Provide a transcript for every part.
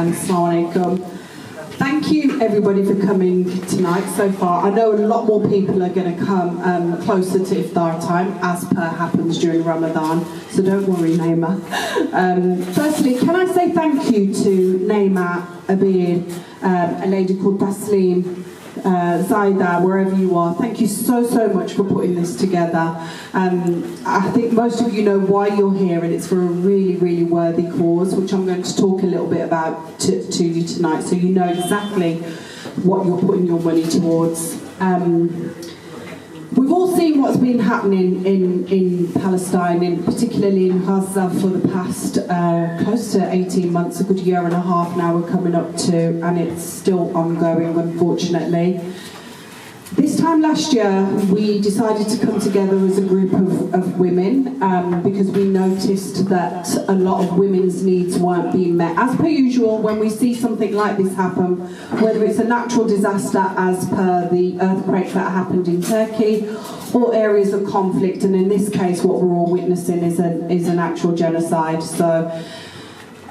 Assalamu alaikum. Thank you everybody for coming tonight so far. I know a lot more people are going to come closer to iftar time, as per happens during Ramadan, so don't worry, Naima. Firstly, can I say thank you to Naima, Abir, a lady called Taslim, Zaida, wherever you are. Thank you so much for putting this together. I think most of you know why you're here, and it's for a really worthy cause, which I'm going to talk a little bit about to you tonight, so you know exactly what you're putting your money towards. We've all seen what's been happening in Palestine, particularly in Gaza, for the past close to 18 months, a good year and a half now we're coming up to, and it's still ongoing, unfortunately. This time last year, we decided to come together as a group of women because we noticed that a lot of women's needs weren't being met. As per usual, when we see something like this happen, whether it's a natural disaster as per the earthquake that happened in Turkey, or areas of conflict, and in this case what we're all witnessing is an actual genocide. So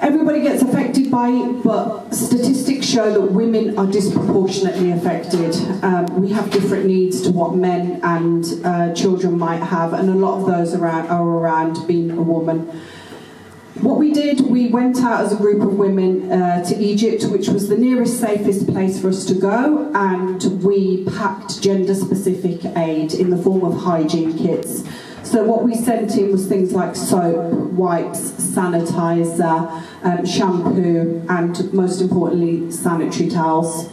everybody gets affected by it, but statistics show that women are disproportionately affected. We have different needs to what men and children might have, and a lot of those are around being a woman. What we did, we went out as a group of women to Egypt, which was the nearest, safest place for us to go, and we packed gender-specific aid in the form of hygiene kits. So what we sent in was things like soap, wipes, sanitizer, shampoo, and most importantly, sanitary towels.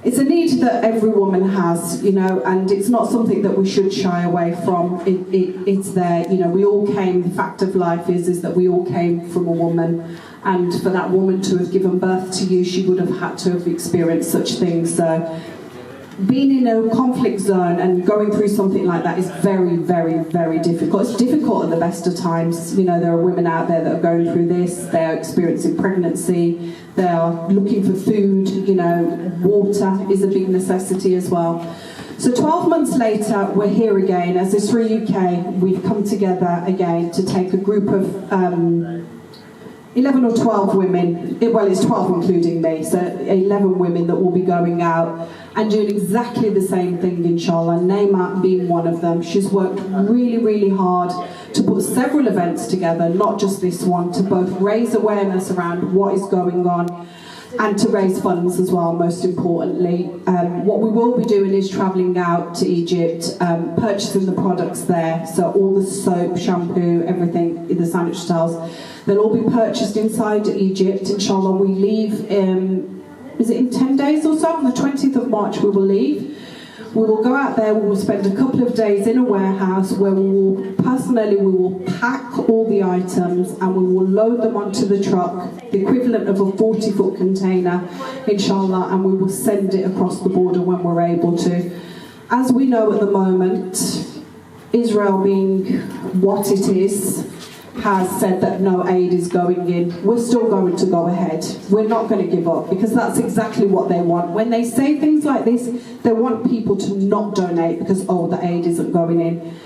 It's a need that every woman has, you know, and it's not something that we should shy away from. It's there, you know, we all came, the fact of life is that we all came from a woman, and for that woman to have given birth to you, she would have had to have experienced such things. So being in a conflict zone and going through something like that is very difficult. It's difficult at the best of times. You know, there are women out there that are going through this, they're experiencing pregnancy, they are looking for food, you know, water is a big necessity as well. So 12 months later, we're here again. As ISRA UK, we've come together again to take a group of 11 or 12 women, well it's 12 including me, so 11 women that will be going out and doing exactly the same thing, inshallah. Naima being one of them. She's worked really hard to put several events together, not just this one, to both raise awareness around what is going on and to raise funds as well, most importantly. What we will be doing is travelling out to Egypt, purchasing the products there, so all the soap, shampoo, everything, the sanitary towels, they'll all be purchased inside Egypt. Inshallah, we leave, is it in 10 days or so? On the 20th of March we will leave. We will go out there, we will spend a couple of days in a warehouse where we will pack all the items and we will load them onto the truck, the equivalent of a 40-foot container, inshallah, and we will send it across the border when we're able to. As we know at the moment, Israel being what it is, has said that no aid is going in. We're still going to go ahead. We're not going to give up, because that's exactly what they want. When they say things like this, they want people to not donate because, oh, the aid isn't going in.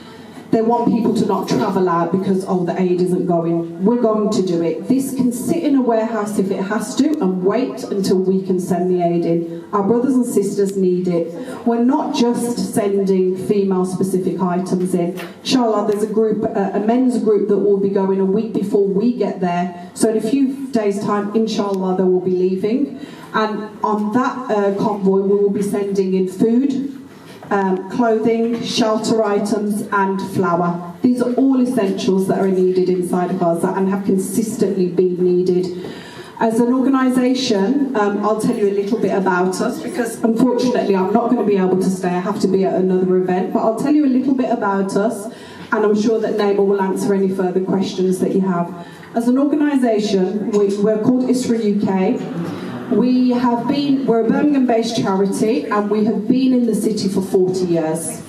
They want people to not travel out because, oh, the aid isn't going. We're going to do it. This can sit in a warehouse if it has to and wait until we can send the aid in. Our brothers and sisters need it. We're not just sending female-specific items in. Inshallah, there's a group, a men's group that will be going a week before we get there. So in a few days' time, inshallah, they will be leaving. And on that convoy, we will be sending in food, clothing, shelter items and flour. These are all essentials that are needed inside of Gaza and have consistently been needed. As an organisation, I'll tell you a little bit about us, because unfortunately I'm not going to be able to stay, I have to be at another event, but I'll tell you a little bit about us, and I'm sure that Naima will answer any further questions that you have. As an organisation, we're called ISRA UK. We're a Birmingham-based charity, and we have been in the city for 40 years.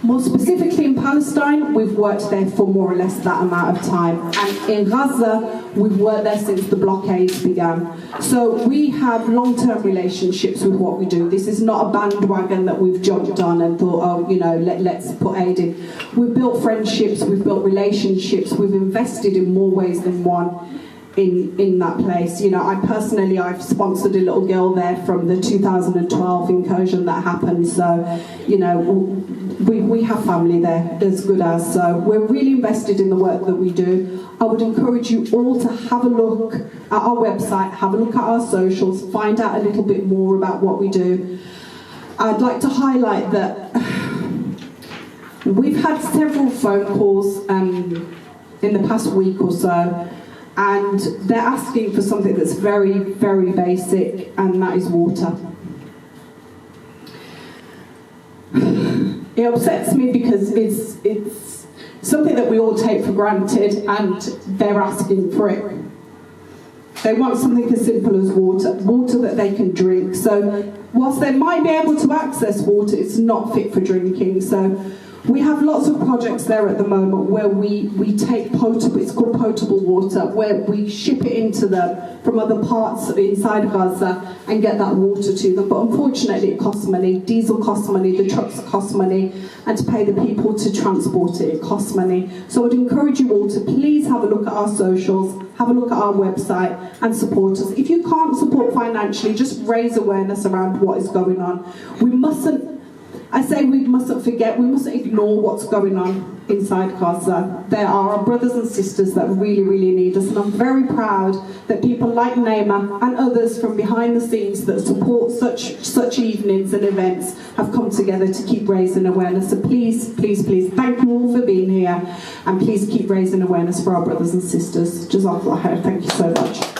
More specifically in Palestine, we've worked there for more or less that amount of time. And in Gaza, we've worked there since the blockades began. So we have long-term relationships with what we do. This is not a bandwagon that we've jumped on and thought, oh, you know, let's put aid in. We've built friendships, we've built relationships, we've invested in more ways than one. in that place. You know, I've sponsored a little girl there from the 2012 incursion that happened, so, you know, we have family there as good as, so we're really invested in the work that we do. I would encourage you all to have a look at our website, have a look at our socials, find out a little bit more about what we do. I'd like to highlight that we've had several phone calls in the past week or so, and they're asking for something that's very, very basic, and that is water. It upsets me because it's something that we all take for granted, and they're asking for it. They want something as simple as water that they can drink. So whilst they might be able to access water, it's not fit for drinking. So we have lots of projects there at the moment where we take potable, it's called potable water, where we ship it into them from other parts inside Gaza and get that water to them. But unfortunately it costs money, diesel costs money, the trucks cost money, and to pay the people to transport it, it costs money. So I'd encourage you all to please have a look at our socials, have a look at our website and support us. If you can't support financially, just raise awareness around what is going on. We mustn't forget, we mustn't ignore what's going on inside Gaza. There are our brothers and sisters that really, really need us, and I'm very proud that people like Naima and others from behind the scenes that support such evenings and events have come together to keep raising awareness. So please, please, please, thank you all for being here, and please keep raising awareness for our brothers and sisters. Jazakallah khair. Thank you so much.